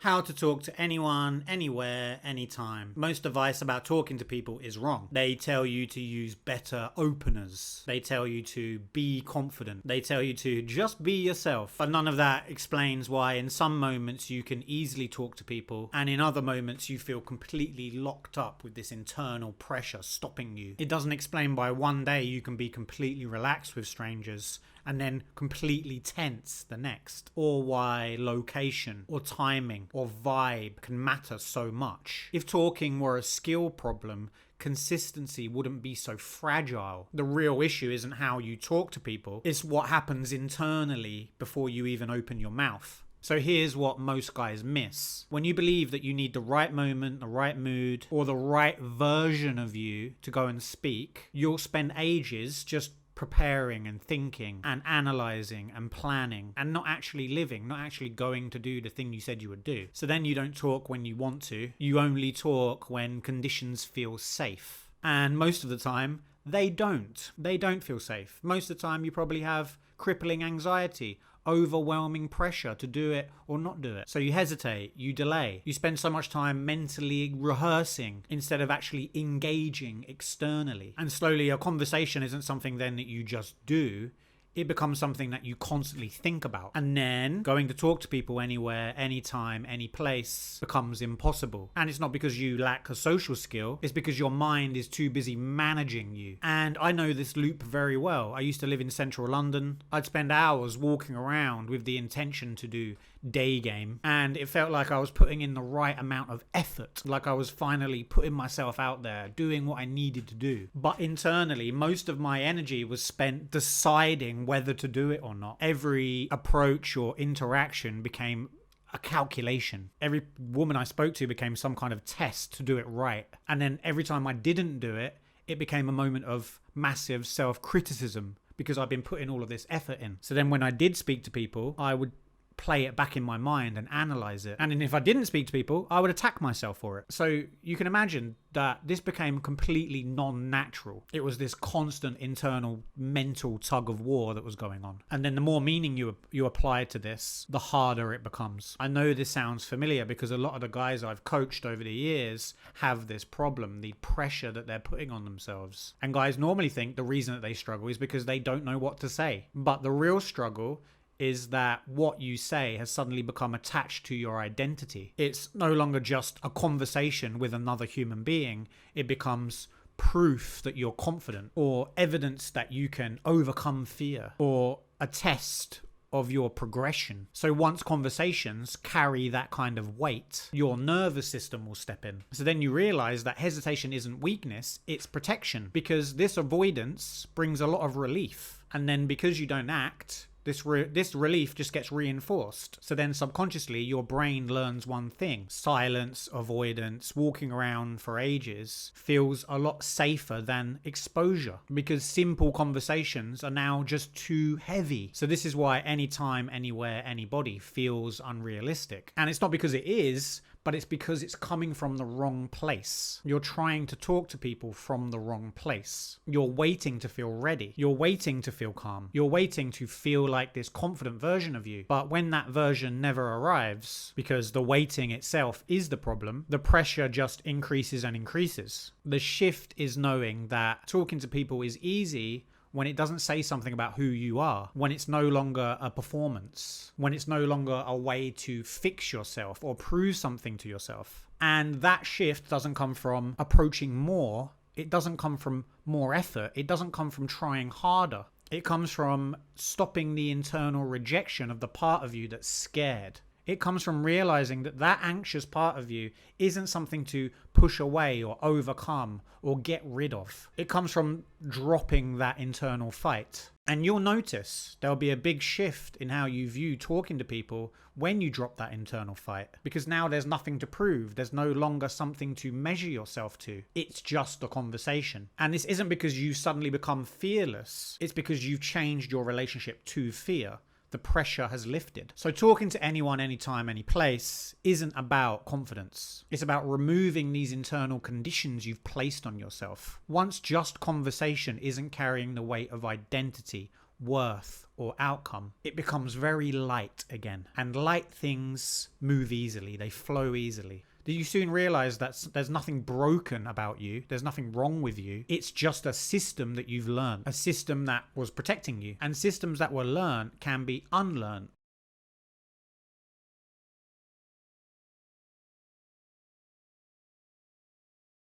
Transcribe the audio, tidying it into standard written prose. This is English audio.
How to talk to anyone, anywhere, anytime. Most advice about talking to people is wrong. They tell you to use better openers. They tell you to be confident. They tell you to just be yourself. But none of that explains why in some moments you can easily talk to people and in other moments you feel completely locked up with this internal pressure stopping you. It doesn't explain why one day you can be completely relaxed with strangers and then completely tense the next, or why location or timing or vibe can matter so much. If talking were a skill problem, consistency wouldn't be so fragile. The real issue isn't how you talk to people, it's what happens internally before you even open your mouth. So here's what most guys miss. When you believe that you need the right moment, the right mood, or the right version of you to go and speak, you'll spend ages just preparing and thinking and analyzing and planning and not actually living, not actually going to do the thing you said you would do. So then you don't talk when you want to. You only talk when conditions feel safe. And most of the time, they don't. They don't feel safe. Most of the time, you probably have crippling anxiety, overwhelming pressure to do it or not do it. So you hesitate, you delay, you spend so much time mentally rehearsing instead of actually engaging externally. And slowly a conversation isn't something then that you just do. It becomes something that you constantly think about. And then going to talk to people anywhere, anytime, any place becomes impossible. And it's not because you lack a social skill, it's because your mind is too busy managing you. And I know this loop very well. I used to live in central London. I'd spend hours walking around with the intention to do day game. And it felt like I was putting in the right amount of effort, like I was finally putting myself out there, doing what I needed to do. But internally, most of my energy was spent deciding whether to do it or not. Every approach or interaction became a calculation. Every woman I spoke to became some kind of test to do it right. And then every time I didn't do it, it became a moment of massive self-criticism because I've been putting all of this effort in. So then when I did speak to people, I would play it back in my mind and analyze it. And then if I didn't speak to people, I would attack myself for it. So you can imagine that this became completely non-natural. It was this constant internal mental tug of war that was going on. And then the more meaning you apply to this, the harder it becomes. I know this sounds familiar because a lot of the guys I've coached over the years have this problem, the pressure that they're putting on themselves. And guys normally think the reason that they struggle is because they don't know what to say. But the real struggle is that what you say has suddenly become attached to your identity. It's no longer just a conversation with another human being. It becomes proof that you're confident, or evidence that you can overcome fear, or a test of your progression. So once conversations carry that kind of weight, your nervous system will step in. So then you realize that hesitation isn't weakness, it's protection, because this avoidance brings a lot of relief. And then because you don't act, this relief just gets reinforced. So then subconsciously, your brain learns one thing. Silence, avoidance, walking around for ages feels a lot safer than exposure because simple conversations are now just too heavy. So this is why anytime, anywhere, anybody feels unrealistic. And it's not because it is, but it's because it's coming from the wrong place. You're trying to talk to people from the wrong place. You're waiting to feel ready. You're waiting to feel calm. You're waiting to feel like this confident version of you. But when that version never arrives, because the waiting itself is the problem, the pressure just increases and increases. The shift is knowing that talking to people is easy when it doesn't say something about who you are, when it's no longer a performance, when it's no longer a way to fix yourself or prove something to yourself. And that shift doesn't come from approaching more. It doesn't come from more effort. It doesn't come from trying harder. It comes from stopping the internal rejection of the part of you that's scared. It comes from realizing that that anxious part of you isn't something to push away or overcome or get rid of. It comes from dropping that internal fight. And you'll notice there'll be a big shift in how you view talking to people when you drop that internal fight. Because now there's nothing to prove. There's no longer something to measure yourself to. It's just a conversation. And this isn't because you suddenly become fearless. It's because you've changed your relationship to fear. The pressure has lifted. So talking to anyone, anytime, any place isn't about confidence. It's about removing these internal conditions you've placed on yourself. Once just conversation isn't carrying the weight of identity, worth or outcome, it becomes very light again. And light things move easily, they flow easily. Do you soon realize that there's nothing broken about you? There's nothing wrong with you. It's just a system that you've learned, a system that was protecting you. And systems that were learned can be unlearned.